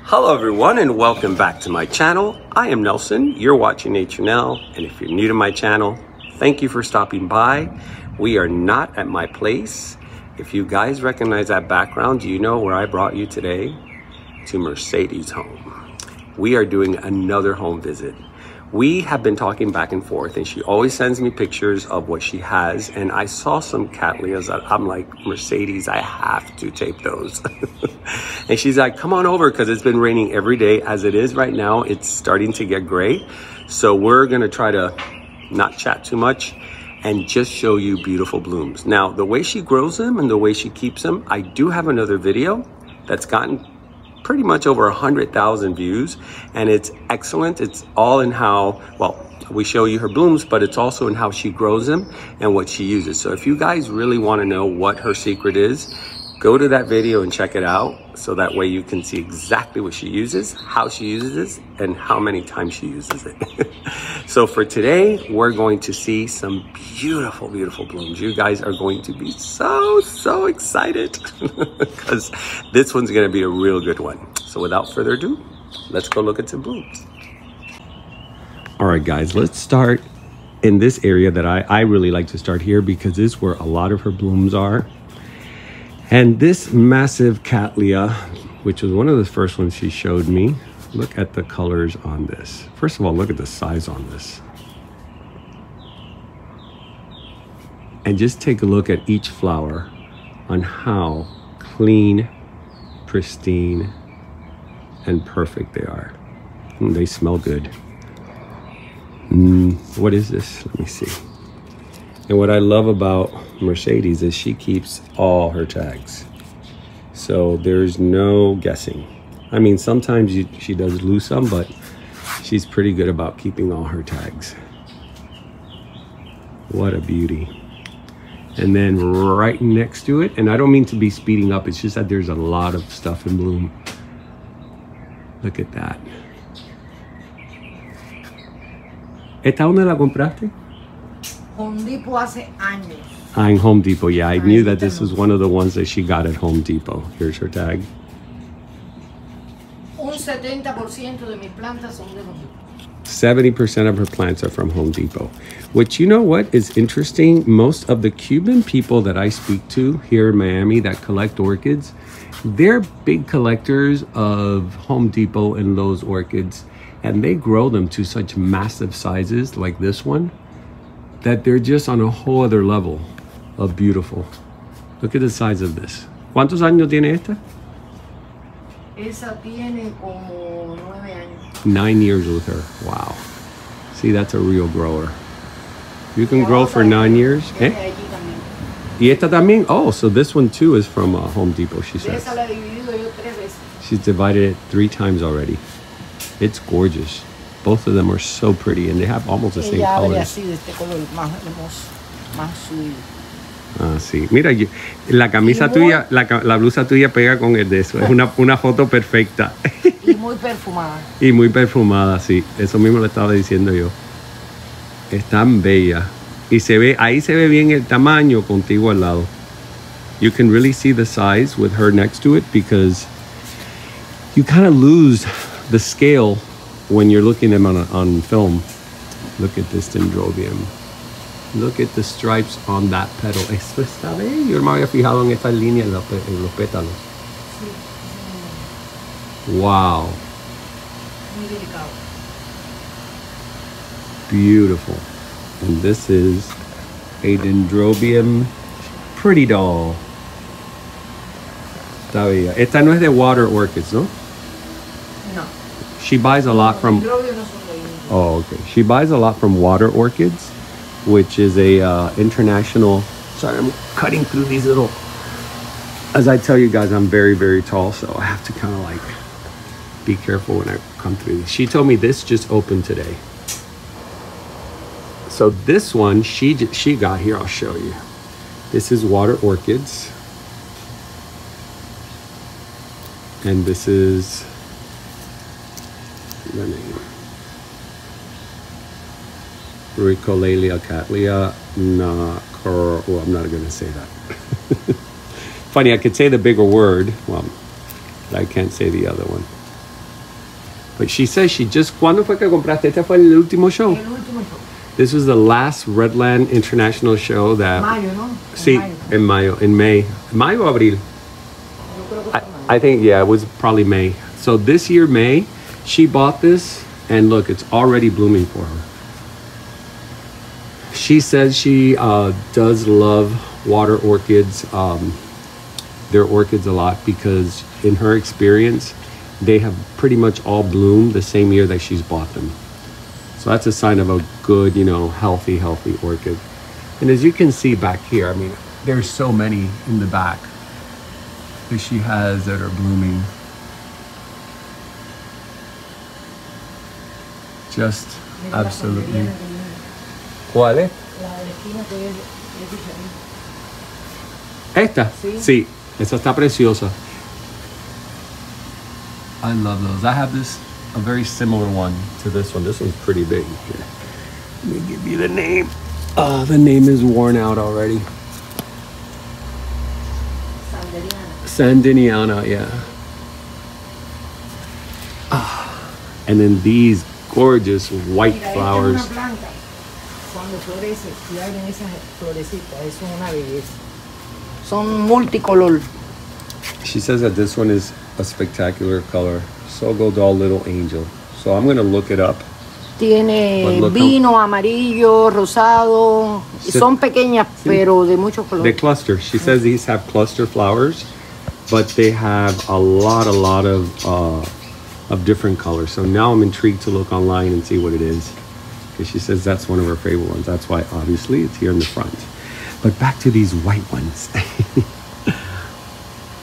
Hello everyone and welcome back to my channel. I am Nelson, you're watching Nature Nell, and if you're new to my channel, thank you for stopping by. We are not at my place. If you guys recognize that background, do you know where I brought you today? To Mercedes' home. We are doing another home visit. We have been talking back and forth and she always sends me pictures of what she has, and I saw some Cattleyas that I'm like, Mercedes, I have to tape those. And she's like, come on over, because it's been raining every day as it is right now. It's starting to get gray. So we're gonna try to not chat too much and just show you beautiful blooms. Now, the way she grows them and the way she keeps them, I do have another video that's gotten pretty much over 100,000 views, and it's excellent. It's all in how, well, we show you her blooms, but it's also in how she grows them and what she uses. So if you guys really want to know what her secret is, go to that video and check it out, so that way you can see exactly what she uses, how she uses it, and how many times she uses it. So for today, we're going to see some beautiful, beautiful blooms. You guys are going to be so excited because this one's going to be a real good one. So without further ado, let's go look at some blooms. All right, guys, let's start in this area that I really like to start here, because this is where a lot of her blooms are. And this massive Cattleya, which was one of the first ones she showed me, look at the colors on this. First of all, look at the size on this. And just take a look at each flower on how clean, pristine, and perfect they are. And they smell good. What is this? Let me see. And what I love about Mercedes is she keeps all her tags. So there's no guessing. I mean, sometimes she does lose some, but she's pretty good about keeping all her tags. What a beauty. And then right next to it, and I don't mean to be speeding up, it's just that there's a lot of stuff in bloom. Look at that. ¿Esta dónde la compraste? Home Depot hace años. In Home Depot, yeah. I knew that this was one of the ones that she got at Home Depot. Here's her tag. Un 70% de mis plantas son de Home Depot. 70% of her plants are from Home Depot. Which, you know what is interesting? Most of the Cuban people that I speak to here in Miami that collect orchids, they're big collectors of Home Depot and Lowe's orchids. And they grow them to such massive sizes like this one, that they're just on a whole other level of beautiful. Look at the size of this. ¿Cuántos años tiene esta? Esa tiene como 9 años. 9 years with her. Wow. See, that's a real grower. You can grow for 9 years. ¿Eh? Y esta también? Oh, so this one too is from Home Depot, she says. Esa la he dividido yo 3 veces. She's divided it 3 times already. It's gorgeous. Both of them are so pretty, and they have almost the same colors. Así, de este color más hermoso, más suyo. Ah, sí. Mira, la camisa tuya, la blusa tuya pega con el de eso. Es una foto perfecta. Y muy perfumada. Y muy perfumada, sí. Eso mismo lo estaba diciendo yo. Es tan bella. Y se ve, ahí se ve bien el tamaño contigo al lado. You can really see the size with her next to it, because you kind of lose the scale when you're looking at them on film. Look at this dendrobium. Look at the stripes on that petal. Esto está bello. Yo no me había fijado en esta línea en los pétalos. Wow. Muy delicado. Beautiful. And this is a dendrobium pretty doll. Está bella. Esta no es de water orchids, ¿no? No. She buys a lot from... Oh, okay. She buys a lot from water orchids, which is a international... Sorry, I'm cutting through these little... As I tell you guys, I'm very tall, so I have to kind of like be careful when I come through these. She told me this just opened today. So this one she got here, I'll show you. This is water orchids. And this is the name. Ricolalia Cattleya. Well, I'm not going to say that. Funny, I could say the bigger word. Well, but I can't say the other one. But she says she just... ¿Cuándo fue que compraste? Este fue el último show. El último show. This was the last Redland International show that... Mayo, ¿no? Sí, en mayo. In May. Mayo o abril? I think, yeah, it was probably May. So this year, May, she bought this, and look, it's already blooming for her. She says she does love water orchids, their orchids a lot, because in her experience, they have pretty much all bloomed the same year that she's bought them. So that's a sign of a good, you know, healthy orchid. And as you can see back here, I mean, there's so many in the back that she has that are blooming. Just absolutely. ¿Cuál es? La de la esquina que es ¿Esta? Sí, esa está preciosa. I love those. I have a very similar one to this one. This one's pretty big. Here, let me give you the name. The name is worn out already. Sandiniana, yeah. And then these gorgeous white flowers. Cuando florece, si abren esas florecitas, eso es una belleza. Son multicolor. She says that this one is a spectacular color. So go doll little angel. So I'm going to look it up. Tiene vino, amarillo, rosado. Son pequeñas, pero de muchos colores. They cluster. She says these have cluster flowers, but they have a lot of different colors. So now I'm intrigued to look online and see what it is. Because she says that's one of her favorite ones. That's why, obviously, it's here in the front. But back to these white ones.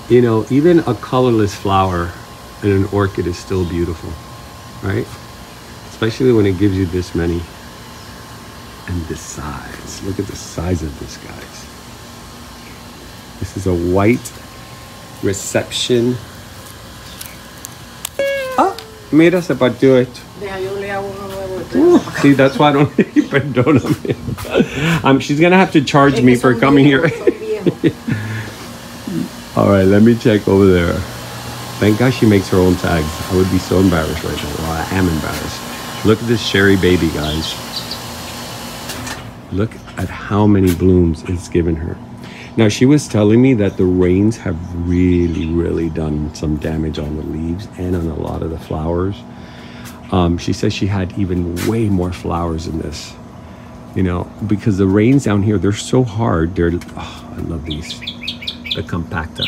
You know, even a colorless flower in an orchid is still beautiful, right? Especially when it gives you this many. And this size. Look at the size of this, guys. This is a white reception. Ah, mira, se partió esto. See, that's why I don't perdóname. She's gonna have to charge me for coming here. All right, let me check over there. Thank God she makes her own tags. I would be so embarrassed right now. Well, I am embarrassed. Look at this cherry baby, guys. Look at how many blooms it's given her. Now, she was telling me that the rains have really done some damage on the leaves and on a lot of the flowers. She says she had even way more flowers in this, you know, because the rains down here, they're so hard. I love these, the compacta.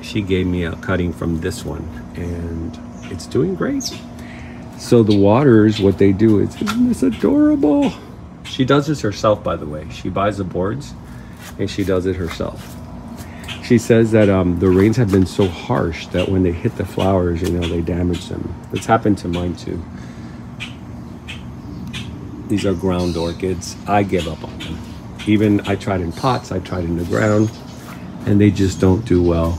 She gave me a cutting from this one and it's doing great. So the waters, what they do is, isn't this adorable? She does this herself, by the way. She buys the boards and she does it herself. She says that the rains have been so harsh that when they hit the flowers, you know, they damage them. It's happened to mine too. These are ground orchids. I give up on them. Even I tried in pots, I tried in the ground, and they just don't do well.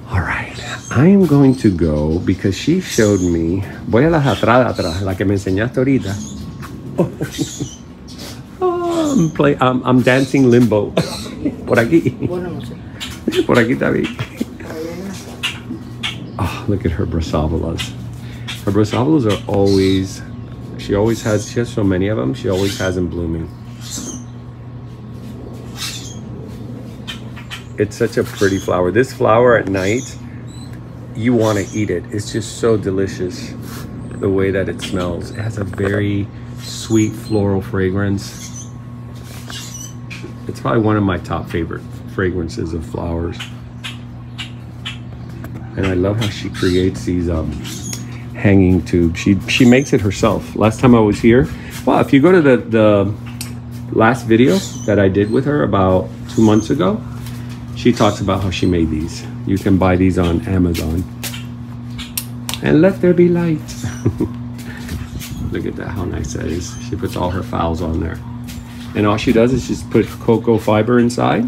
All right, I am going to go because she showed me. Voy a la atrás, la que me enseñaste ahorita. I'm dancing limbo. Por aquí. Bueno, no sé. Por aquí está bien. Oh, look at her brasavolas. Her brasavolas are always, she has so many of them, she always has them blooming. It's such a pretty flower. This flower at night, you want to eat it. It's just so delicious the way that it smells. It has a very sweet floral fragrance. It's probably one of my top favorite fragrances of flowers. And I love how she creates these hanging tubes. She makes it herself. Last time I was here, well, if you go to the last video that I did with her about 2 months ago, she talks about how she made these. You can buy these on Amazon. And let there be light. Look at that, how nice that is. She puts all her files on there. And all she does is just put cocoa fiber inside.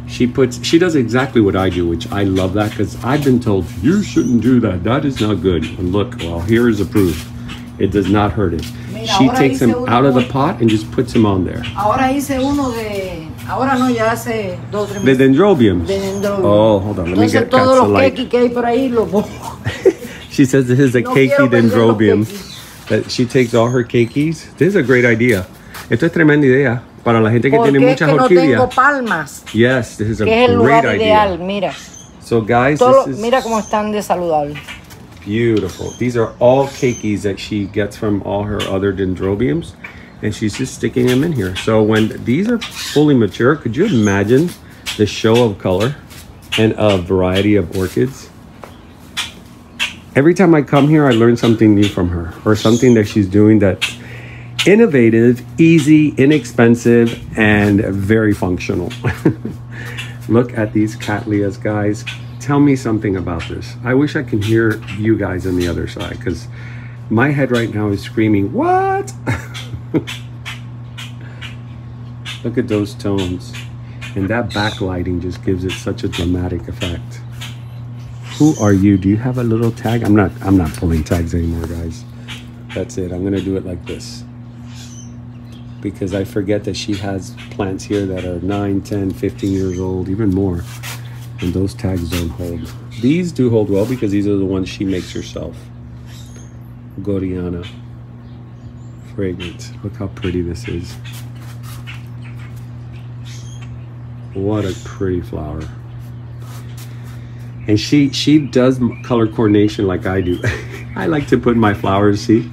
She does exactly what I do, which I love that because I've been told, you shouldn't do that. That is not good. And look, well, here is the proof. It does not hurt it. She takes them out of the pot and just puts them on there. Ahora hice uno de, ahora no, ya hace 2 o 3 meses. The dendrobiums. De Oh, hold on. Let me get todos los light. keiki que hay por ahí los pongo. She says this is a No keiki quiero perder los dendrobium. keikis. That she takes all her keikis. This is a great idea. Esto es tremenda idea para la gente que tiene Porque es muchas que no orquídeas. tengo palmas, Yes, this is a que es el great lugar idea. ideal. Mira, So guys, todo, this is mira cómo están de saludables. beautiful. These are all keikis that she gets from all her other dendrobiums, and she's just sticking them in here. So when these are fully mature, could you imagine the show of color and a variety of orchids? Every time I come here, I learn something new from her, or something that she's doing that's innovative, easy, inexpensive, and very functional. Look at these Cattleyas, guys. Tell me something about this. I wish I can hear you guys on the other side, because my head right now is screaming, what? Look at those tones. And that backlighting just gives it such a dramatic effect. Who are you? Do you have a little tag? I'm not pulling tags anymore, guys. That's it. I'm gonna do it like this, because I forget that she has plants here that are 9, 10, 15 years old, even more. And those tags don't hold. These do hold well because these are the ones she makes herself. Goriana. Fragrance. Look how pretty this is. What a pretty flower. And she does color coordination like I do. I like to put my flowers, see?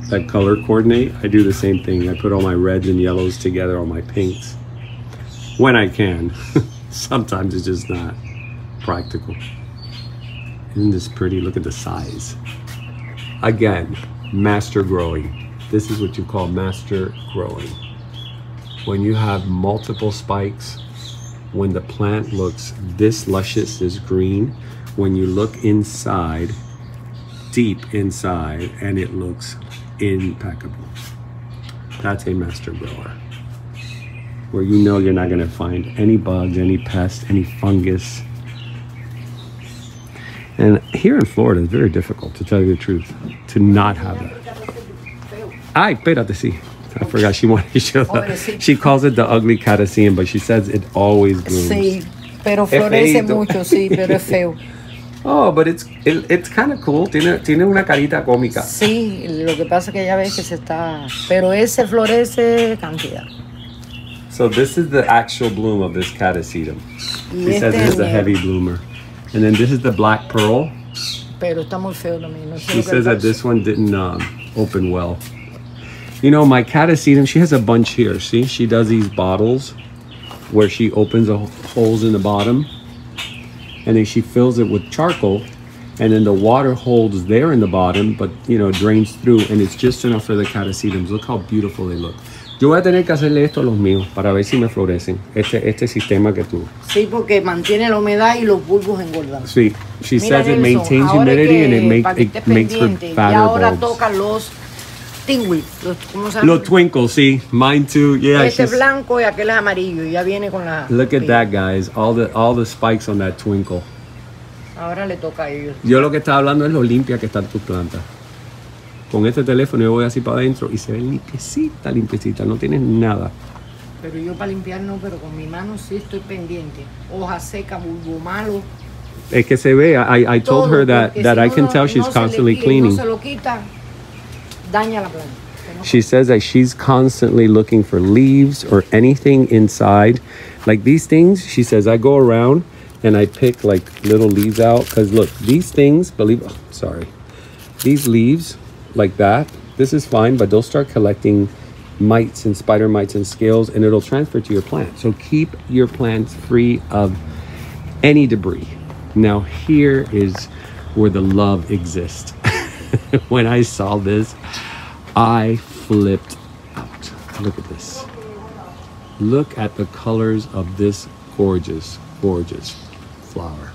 That color coordinate. I do the same thing. I put all my reds and yellows together, all my pinks. When I can. Sometimes it's just not practical. Isn't this pretty? Look at the size. Again, master growing. This is what you call master growing. When you have multiple spikes, when the plant looks this luscious, this green, when you look inside, deep inside, and it looks impeccable. That's a master grower. Where you know you're not gonna find any bugs, any pests, any fungus. And here in Florida, it's very difficult, to tell you the truth, to not have that. Ay, espérate, sí. I forgot she wanted to show that. She calls it the ugly cataseum, but she says it always blooms. Sí, pero florece mucho, sí, pero es feo. Oh, but it's kind of cool. Tiene una carita cómica. Sí, lo que pasa es que ya ves que se está... Pero ese florece cantidad. So this is the actual bloom of this catasetum. Y She says it is a heavy bloomer. And then this is the black pearl. Pero está muy feo también. No sé She lo que says that pasa. this one didn't open well. You know, my catasetum, she has a bunch here. See, she does these bottles where she opens the holes in the bottom, and then she fills it with charcoal, and then the water holds there in the bottom, but you know, drains through, and it's just enough for the catasetums. Look how beautiful they look. Yo voy a tener que hacerle esto a los míos para ver si me florecen. Este sistema que tú. Sí, porque mantiene la humedad y los bulbos engordan. Sí, she Mira, says it Nelson, maintains ahora humidity and it pa' que makes estés for pendiente, y fatter ahora bulbs. tocan los tingui, ¿cómo se llama? Los twinkles, see, mine too. Yeah, Este es she's- blanco y aquel es amarillo, y ya viene con la... look at that, guys. All the spikes on that twinkle. Ahora le toca a ellos. Yo lo que estaba hablando es lo limpia que están tus plantas. Con este teléfono yo voy así para adentro y se ve limpiecita, limpiecita. No tienes nada. Pero yo para limpiar no, pero con mi mano sí estoy pendiente. Hoja seca, bulbo malo. Es que se ve. I told todo, her that porque that si I no can lo- tell she's no se le constantly quita y cleaning. No se lo quita, daña la planta. Que no- She says that she's constantly looking for leaves or anything inside. Like these things, she says, I go around and I pick like little leaves out. Because look, these things, these leaves like that, this is fine, but they'll start collecting mites and spider mites and scales, and it'll transfer to your plant. So keep your plants free of any debris. Now here is where the love exists. When I saw this, I flipped out. Look at this. Look at the colors of this gorgeous, gorgeous flower.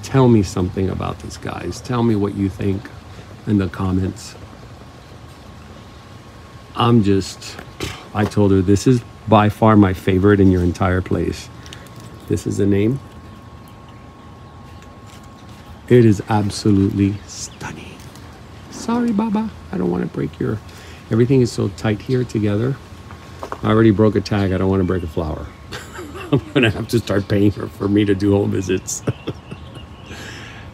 Tell me something about this, guys. Tell me what you think in the comments. I told her this is by far my favorite in your entire place. This is the name. It is absolutely stunning. Sorry, Baba. I don't want to break your... Everything is so tight here together. I already broke a tag. I don't want to break a flower. I'm gonna have to start paying her for me to do home visits.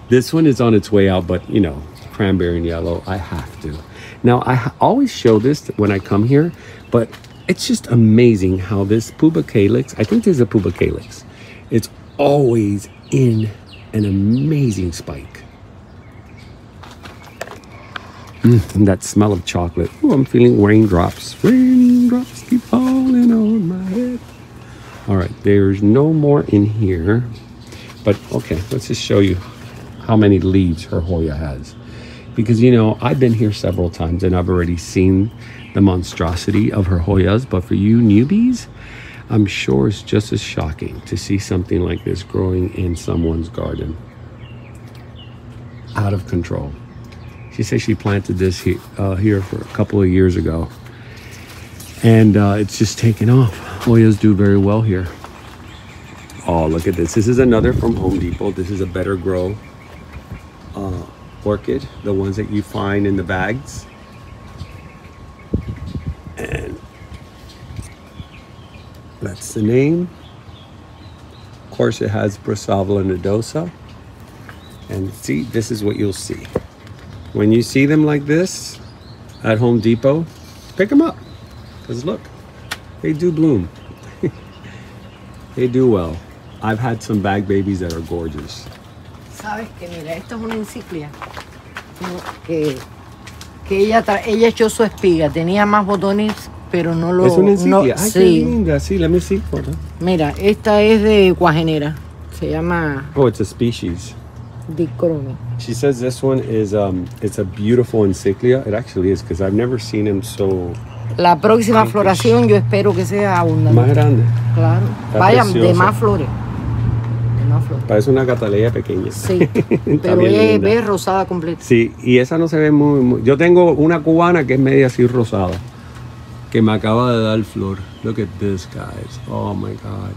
This one is on its way out, but you know, cranberry and yellow, I have to. Now, I always show this when I come here, but it's just amazing how this puba calyx, I think this is a puba calyx, it's always in an amazing spike. And that smell of chocolate. Oh, I'm feeling raindrops. Raindrops keep falling on my head. All right, there's no more in here. But okay, let's just show you how many leaves her Hoya has. Because, you know, I've been here several times and I've already seen the monstrosity of her Hoyas. But for you newbies, I'm sure it's just as shocking to see something like this growing in someone's garden. Out of control. She says she planted this here for a couple of years ago. And it's just taken off. Hoyas do very well here. Oh, look at this. This is another from Home Depot. This is a better grow orchid. The ones that you find in the bags. And that's the name. Of course, it has Brassavola nodosa. And see, this is what you'll see. When you see them like this at Home Depot, pick them up. Because look, they do bloom. They do well. I've had some bag babies that are gorgeous. Sabes que mira, esto es una enciclia que ella echó su espiga, tenía más botones, pero no lo... Es una enciclia. No, Ay, sí. qué linda. Sí, let me see. Mira, esta es de cuajenera, se llama Oh, it's a species. Dicromi. She says this one is it's a beautiful encyclia. It actually is, because I've never seen them so... La próxima floración yo espero que sea abundante. Más grande. Claro. Está Vayan, de preciosa. más flores. De más flores. Parece una cataleya pequeña. Sí, pero bien linda. es rosada completa. Sí, y esa no se ve muy... Yo tengo una cubana que es media así rosada, que me acaba de dar flor. Look at this, guys. Oh my God.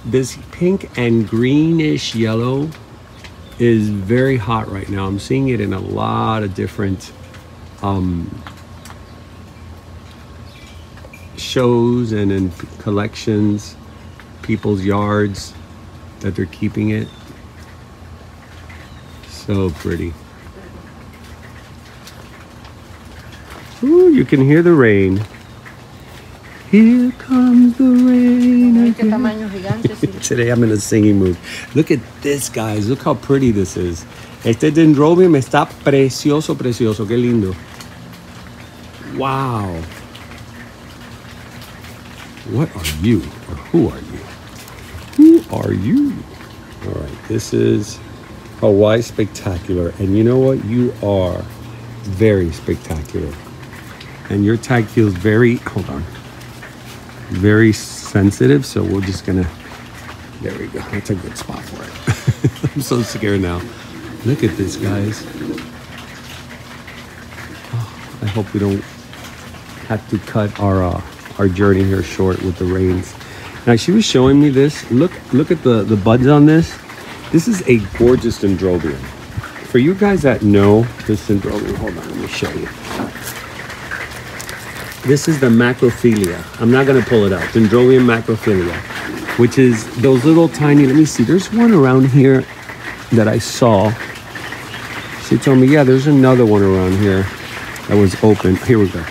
This pink and greenish yellow is very hot right now. I'm seeing it in a lot of different shows and in collections, people's yards that they're keeping it. So pretty. Ooh, you can hear the rain. Here comes the rain. Este tamaño gigante, sí. Today I'm in a singing mood. Look at this, guys. Look how pretty this is. Este dendrobium está precioso, precioso. Qué lindo. Wow. What are you? Or who are you? Who are you? All right, this is Hawaii Spectacular. And you know what? You are very spectacular. And your tag feels very, hold on, very sensitive. So we're just gonna, there we go. That's a good spot for it. I'm so scared now. Look at this, guys. Oh, I hope we don't have to cut our journey here short with the rains. Now she was showing me this. Look at the buds on this. This is a gorgeous dendrobium. For you guys that know this dendrobium, hold on, let me show you. This is the macrophilia. I'm not gonna pull it out. Dendrobium macrophilia, which is those little tiny, let me see, there's one around here that I saw. She told me, yeah, there's another one around here that was open. Here we go.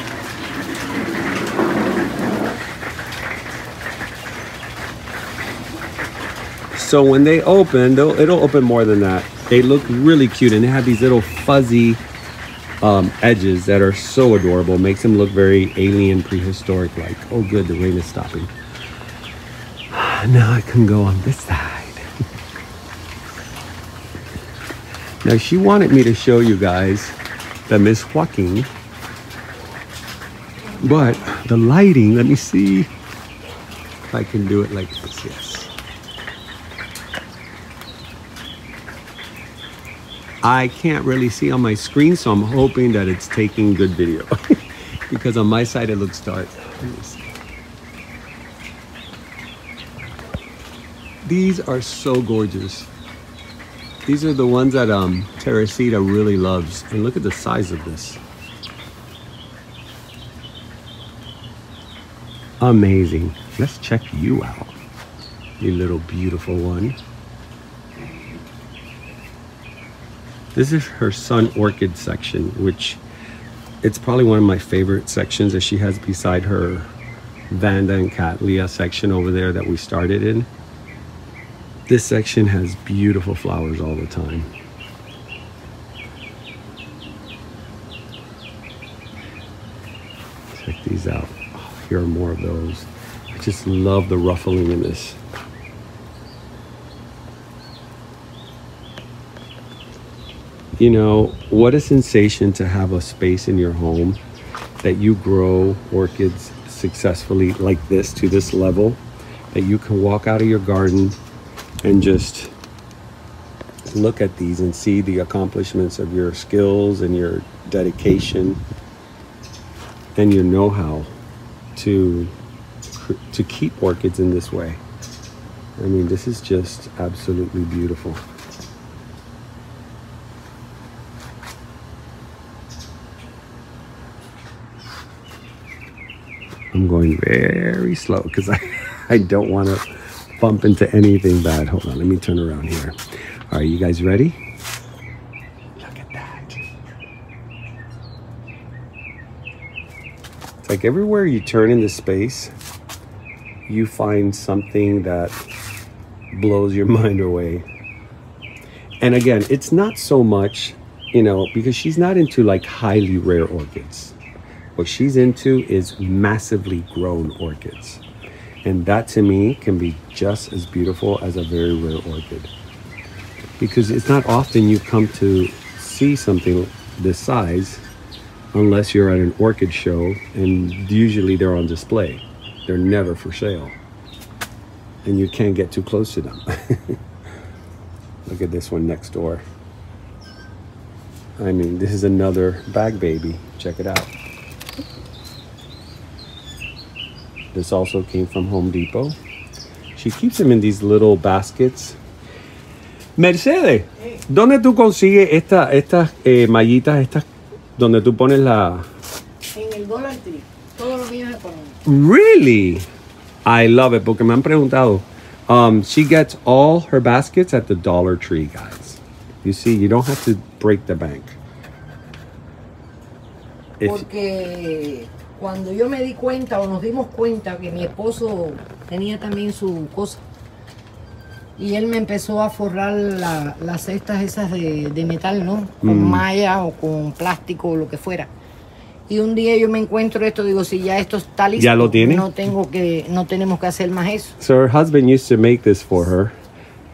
So when they open, it'll open more than that. They look really cute, and they have these little fuzzy edges that are so adorable. Makes them look very alien, prehistoric like. Oh good, the rain is stopping. Now I can go on this side. Now she wanted me to show you guys the Miss Joaquin, but the lighting, let me see if I can do it like this. Yes. I can't really see on my screen, so I'm hoping that it's taking good video because on my side it looks dark. Let me see. These are so gorgeous. These are the ones that Teresita really loves. And look at the size of this. Amazing. Let's check you out. You little beautiful one. This is her sun orchid section, which it's probably one of my favorite sections that she has beside her Vanda and Cattleyas section over there that we started in. This section has beautiful flowers all the time. Check these out. Oh, here are more of those. I just love the ruffling in this. You know, what a sensation to have a space in your home that you grow orchids successfully like this, to this level, that you can walk out of your garden and just look at these and see the accomplishments of your skills and your dedication and your know-how to keep orchids in this way. I mean, this is just absolutely beautiful. I'm going very slow because I don't want to bump into anything bad. Hold on, let me turn around here. All right, you guys ready? Look at that. It's like everywhere you turn in this space, you find something that blows your mind away. And again, it's not so much, you know, because she's not into like highly rare orchids. What she's into is massively grown orchids. And that to me can be just as beautiful as a very rare orchid. Because it's not often you come to see something this size unless you're at an orchid show, and usually they're on display. They're never for sale. And you can't get too close to them. Look at this one next door. I mean, this is another bag baby. Check it out. This also came from Home Depot. She keeps them in these little baskets. Mercedes, ¿dónde tú consigues estas mallitas estas donde tú pones la? En el Dollar Tree. Todo lo mío es económico. Really? I love it porque me han preguntado. She gets all her baskets at the Dollar Tree, guys. You see, you don't have to break the bank. Porque cuando yo me di cuenta o nos dimos cuenta que mi esposo tenía también su cosa y él me empezó a forrar las cestas esas de metal, ¿no? Con malla o con plástico o lo que fuera. Y un día yo me encuentro esto, digo, si ya esto está listo, ¿Ya lo tiene? no tenemos que hacer más eso. So her husband used to make this for her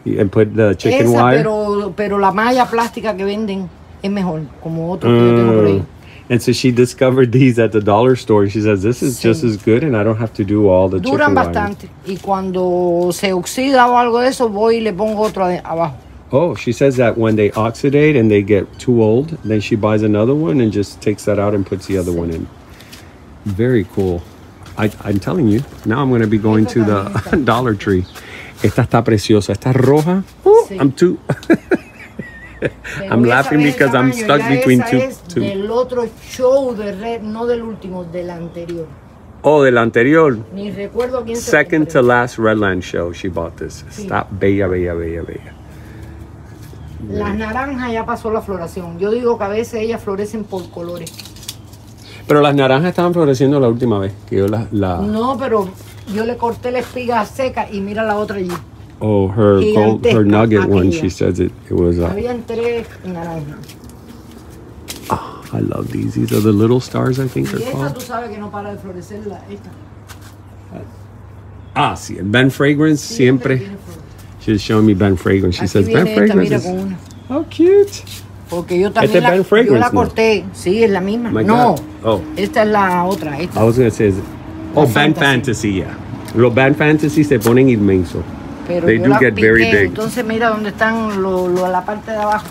and put the chicken Esa, wire. pero la malla plástica que venden es mejor, como otro que yo tengo por ahí. And so she discovered these at the dollar store. She says, this is just as good and I don't have to do all the Duran chicken bastante. Y cuando se oxida o algo de eso, voy y le pongo otro abajo. Oh, she says that when they oxidate and they get too old, then she buys another one and just takes that out and puts the other one in. Very cool. I'm telling you, now I'm going to be going to the Dollar Tree. Esta está preciosa. Esta roja. Sí. I'm too... I'm laughing because I'm stuck between two. Del otro show de red, no del último, del anterior. Oh, del anterior. Ni recuerdo quién se Second to last Redland show, she bought this. Sí. Está bella, bella, bella, bella. Las naranjas ya pasó la floración. Yo digo que a veces ellas florecen por colores. Pero las naranjas estaban floreciendo la última vez que yo la... No, pero yo le corté la espiga seca y mira la otra allí. Oh, her gold, her nugget one, aquella. she says it was... Habían 3 naranjas. Oh, I love these. These are the little stars, I think Y they're esta called. tú sabes que no para de florecer esta. Ah, sí, Ben Fragrance, siempre. Tiene flores. She's showing me Ben Fragrance. She Aquí says, Ben viene esta, Fragrance mira, is... con una. Oh, cute. Porque yo Este también es Ben Fragrance, yo la ¿no? corté. Sí, es la misma. My No, God. Oh. esta es la otra. Esta. I was going to say, oh, Ben Fantasy. Fantasy, yeah. Los Ben Fantasy se ponen inmensos. Pero They yo do la get piqué, very big. Entonces mira dónde están la parte de abajo.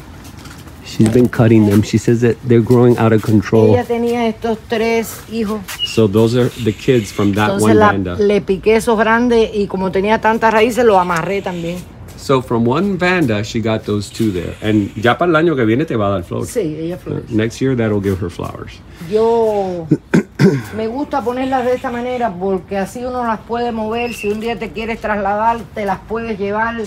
She's been cutting them. She says that they're growing out of control. Ella tenía estos 3 hijos. So those are the kids from that Entonces one Vanda. le piqué esos grandes y como tenía tantas raíces lo amarré también. So from one Vanda, she got those 2 there. And ya para el año que viene te va a dar flores. Sí, ella florece. Next year, that'll give her flowers. Yo Me gusta ponerlas de esta manera porque así uno las puede mover. Si un día te quieres trasladar, te las puedes llevar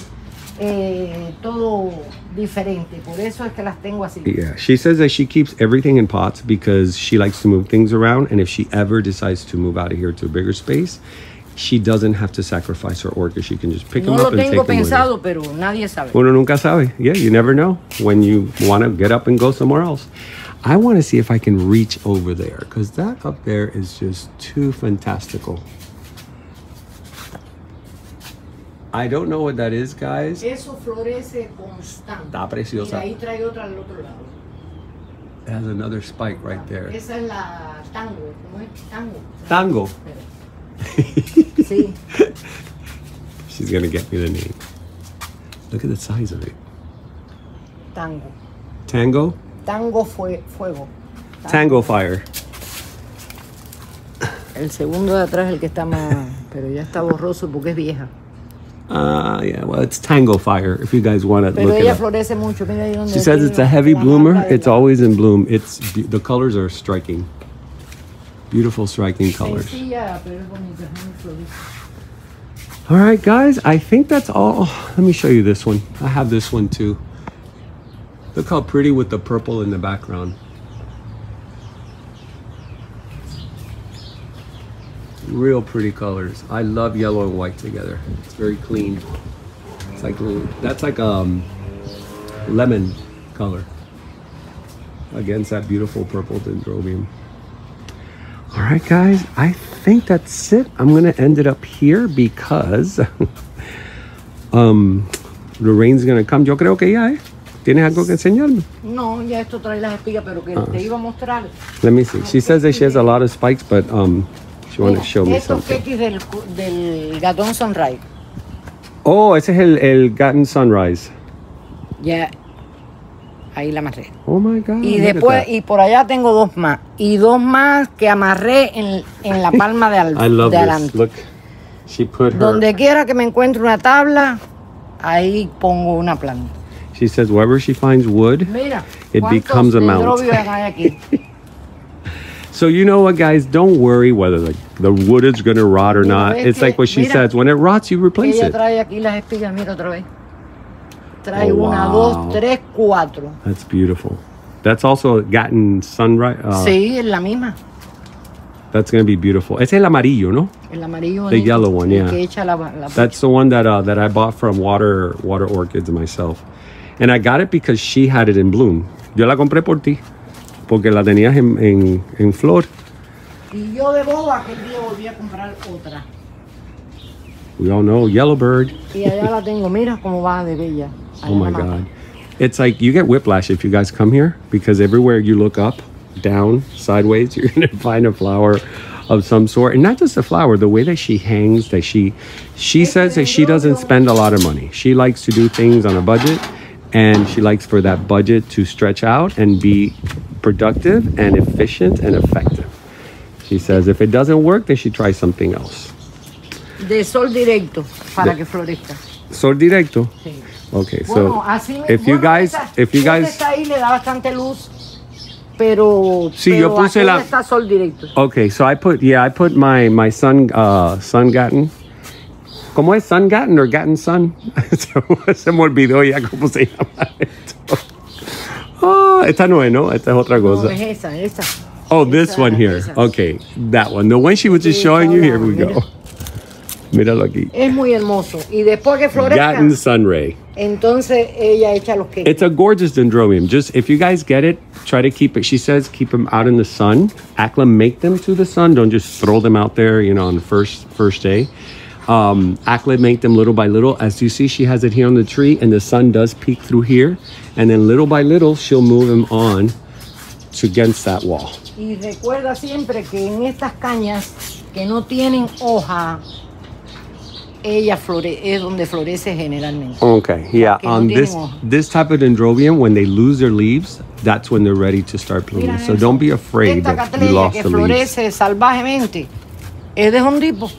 todo diferente. Por eso es que las tengo así. Yeah, she says that she keeps everything in pots because she likes to move things around. And if she ever decides to move out of here to a bigger space, she doesn't have to sacrifice her orchids. She can just pick them up and take them with her. No lo tengo pensado, pero nadie sabe. Uno nunca sabe. Yeah, you never know when you want to get up and go somewhere else. I want to see if I can reach over there because that up there is just too fantastical. I don't know what that is, guys. Eso florece constante. Está preciosa. Y ahí trae otra al otro lado. It has another spike right there. Esa es la tango. ¿Cómo es? Tango. Sí. She's gonna get me the name. Look at the size of it. Tango. Tango? Tango fuego. Tango fire. El segundo de atrás es el que está más, pero ya está borroso porque es vieja. Yeah, well, it's Tango Fire, if you guys want to Pero look ella it up. florece mucho. Mira ahí donde She says it's a heavy bloomer. It's always in bloom. The colors are striking. Beautiful, striking colors. Sencilla, pero es bonita, florece. All right, guys, I think that's all. Let me show you this one. I have this one too. Look how pretty with the purple in the background. Real pretty colors. I love yellow and white together. It's very clean. It's like that's like lemon color against that beautiful purple dendrobium. All right, guys, I think that's it. I'm gonna end it up here because the rain's gonna come. Yo creo que ya, ¿Tienes algo que enseñarme? No, ya esto trae las espigas, pero que te iba a mostrar. Let me see. She says that she has a lot of spikes, but she wanted to show me something. Estos quequis del gatón sunrise. Oh, ese es el Gatton Sunrise. Ya, ahí la amarré. Oh my God. Y después, y por allá tengo dos más. Y dos más que amarré en la palma de, I love de this. adelante. Look, she put her. Donde quiera que me encuentre una tabla, ahí pongo una planta. She says wherever she finds wood, Mira, it becomes a mount. Hay aquí? So you know what, guys? Don't worry whether the wood is going to rot or not. It's like what she says. When it rots, you replace Ella it. trae aquí las espigas, mira otra vez. Trae Oh, una, wow. 2, 3, 4. That's beautiful. That's also a Gatton Sunrise. Sí, es la misma. That's going to be beautiful. It's el amarillo, no? El amarillo. The yellow one, el yeah. que echa la That's the one that I bought from Water Orchids myself. And I got it because she had it in bloom. Yo la compré por ti. Porque la tenías en flor. Y yo de boba aquel día volví a comprar otra. We all know Yellowbird. Y allá la tengo, mira cómo va de bella. Oh my God. It's like you get whiplash if you guys come here because everywhere you look up, down, sideways, you're going to find a flower of some sort. And not just a flower, the way that she hangs, that she says that she doesn't spend a lot of money. She likes to do things on a budget, and she likes for that budget to stretch out and be productive and efficient and effective. She says if it doesn't work, then she tries something else. De sol directo para que florezca. Sol directo? Sí. Okay, Bueno, so así if you guys está ahí, le da bastante luz, pero sí, yo puse la está sol directo. Okay, so I put my sun Gatton. ¿Cómo es Sun Gatton or Gatton Sun? Se me olvidó ya cómo se llama esto. Oh, esta no es, ¿no? Esta es otra cosa. No, es esa. Oh, this one here. Esa. Okay, that one. The one she was just showing you. Here we go. Míralo aquí. Es muy hermoso. Y después que florezca, Gatton Sunray. entonces ella echa los queques. It's a gorgeous dendrobium. Just if you guys get it, try to keep it. She says keep them out in the sun. Acclimate them to the sun. Don't just throw them out there, on the first day. Acclimate them little by little. As you see, she has it here on the tree, and the sun does peek through here. And then little by little, she'll move them on to against that wall. Y recuerda siempre que en estas cañas que no tienen hoja, ella es donde florece generalmente. Okay, yeah. Que no On tienen hoja. this type of dendrobium, when they lose their leaves, that's when they're ready to start blooming. Mira So eso. don't be afraid Esta that you Cattleyas lost que the leaves. florece salvajemente es de Home Depot.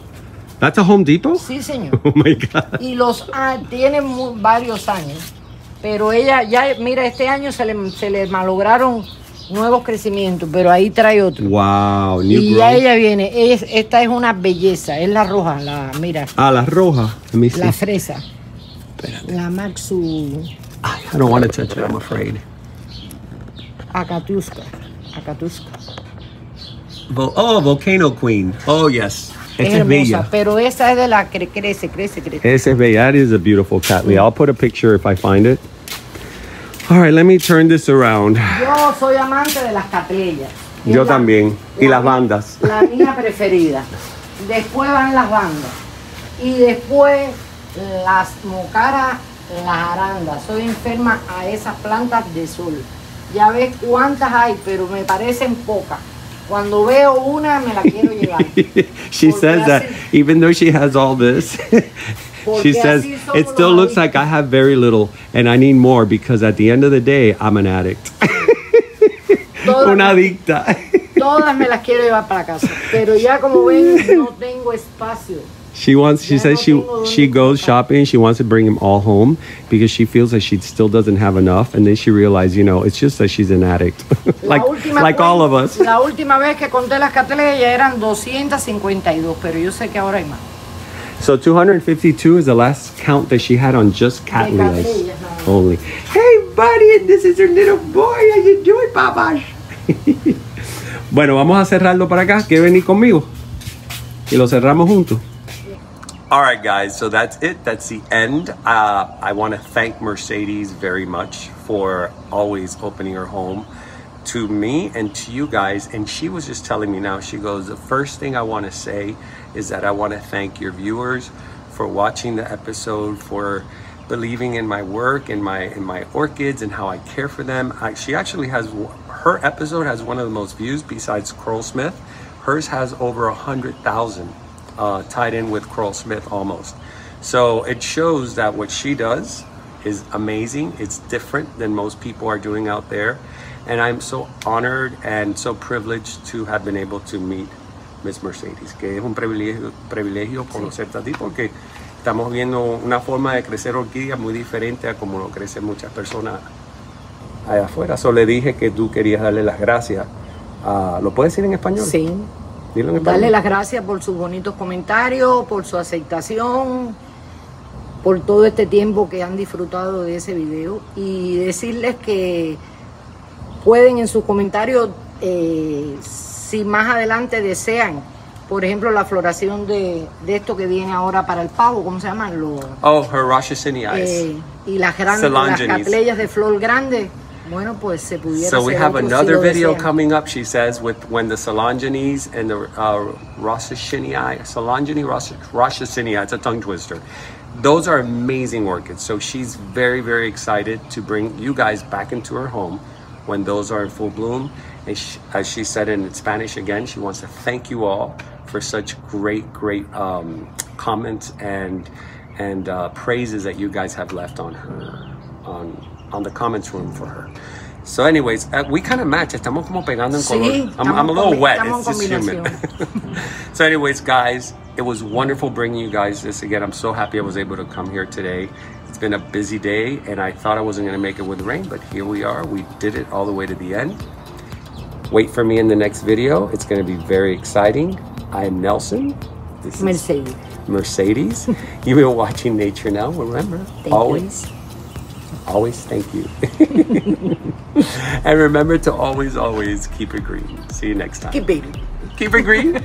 That's a Home Depot? Sí, señor. Oh my God. Y tiene varios años. Pero ella ya, mira, este año se le malograron nuevos crecimientos, pero ahí trae otro. Wow, new Y growth. ya ella viene, esta es una belleza, es la roja, mira, Ah, la roja. Let me see. la fresa, Espérate. la Maxu I don't want to touch it, I'm afraid. Acatuska. Volcano Queen. Oh, yes. Es Esta es hermosa, bella. pero esa es de la que crece. Esa es bella. That is a beautiful Cattleya. I'll put a picture if I find it. All right, let me turn this around. Yo soy amante de las Cattleyas. Yo también. Y las bandas. La mía preferida. Después van las bandas. Y después las mocaras, las arandas. Soy enferma a esas plantas de sol. Ya ves cuántas hay, pero me parecen pocas. Cuando veo una, me la quiero llevar. She says that even though she has all this, she says it still looks like I have very little and I need more because at the end of the day, I'm an addict. Una adicta. Todas me las quiero llevar para casa, pero ya como ven, no tengo espacio. She says she goes shopping, she wants to bring them all home because she feels like she still doesn't have enough, and then she realized, it's just that she's an addict. like all of us. La última vez que conté las Cattleyas ya eran 252, pero yo sé que ahora hay más. So 252 is the last count that she had on just Cattleyas only. Hey buddy, and this is her little boy. How you doing, Papa? Bueno, vamos a cerrarlo para acá. ¿Quieres venir conmigo? Y lo cerramos juntos. All right, guys, so that's it. That's the end. I want to thank Mercedes very much for always opening her home to me and to you guys. And she was just telling me now, she goes, the first thing I want to say is that I want to thank your viewers for watching the episode, for believing in my work and my orchids and how I care for them. She actually has, her episode has one of the most views besides Coral Smith. Hers has over 100,000. Tied in with Coral Smith almost. So it shows that what she does is amazing. It's different than most people are doing out there. And I'm so honored and so privileged to have been able to meet Miss Mercedes, que es un privilegio conocerte a ti porque estamos viendo una forma de crecer orquídeas muy diferente a como lo crecen muchas personas allá afuera. So le dije que tú querías darle las gracias. ¿Lo puedes decir en español? Sí. Darle las gracias por sus bonitos comentarios, por su aceptación, por todo este tiempo que han disfrutado de ese video y decirles que pueden en sus comentarios, si más adelante desean, por ejemplo, la floración de esto que viene ahora para el pavo, ¿cómo se llaman? Her Roshasinias. Y las grandes, las Cattleyas de flor grande. Bueno, pues se pudiera. So we have another video coming up, she says, with when the Solangenes and the Roshasiniae, Roshasiniae, it's a tongue twister. Those are amazing orchids. So she's very, very excited to bring you guys back into her home when those are in full bloom. And as she said in Spanish again, she wants to thank you all for such great comments and praises that you guys have left on her, on the comments room for her. So anyways, we kind of match. Estamos como pegando en color. I'm a little wet. It's just humid. So anyways, guys, it was wonderful bringing you guys this again. I'm so happy I was able to come here today. It's been a busy day, and I thought I wasn't going to make it with rain, but here we are. We did it all the way to the end. Wait for me in the next video. It's going to be very exciting. I am Nelson. This is Mercedes. You've been watching Nature Now. Remember, always thank you. And remember to always keep it green. See you next time. Keep it green. Keep it green.